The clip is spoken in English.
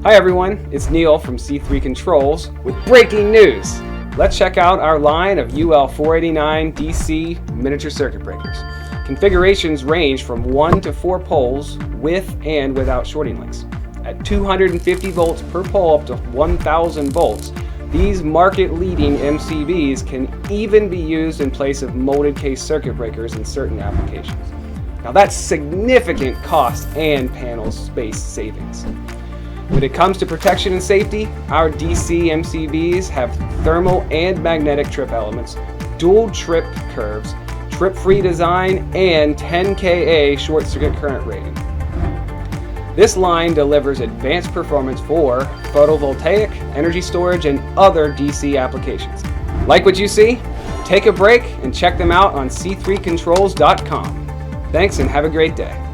Hi everyone, it's Neil from C3 Controls with breaking news. Let's check out our line of UL 489 DC miniature circuit breakers. Configurations range from 1 to 4 poles with and without shorting links. At 250 volts per pole up to 1000 volts, these market-leading MCBs can even be used in place of molded case circuit breakers in certain applications. Now that's significant cost and panel space savings. When it comes to protection and safety, our DC MCBs have thermal and magnetic trip elements, dual trip curves, trip-free design, and 10 kA short circuit current rating. This line delivers advanced performance for photovoltaic, energy storage, and other DC applications. Like what you see? Take a break and check them out on c3controls.com. Thanks and have a great day.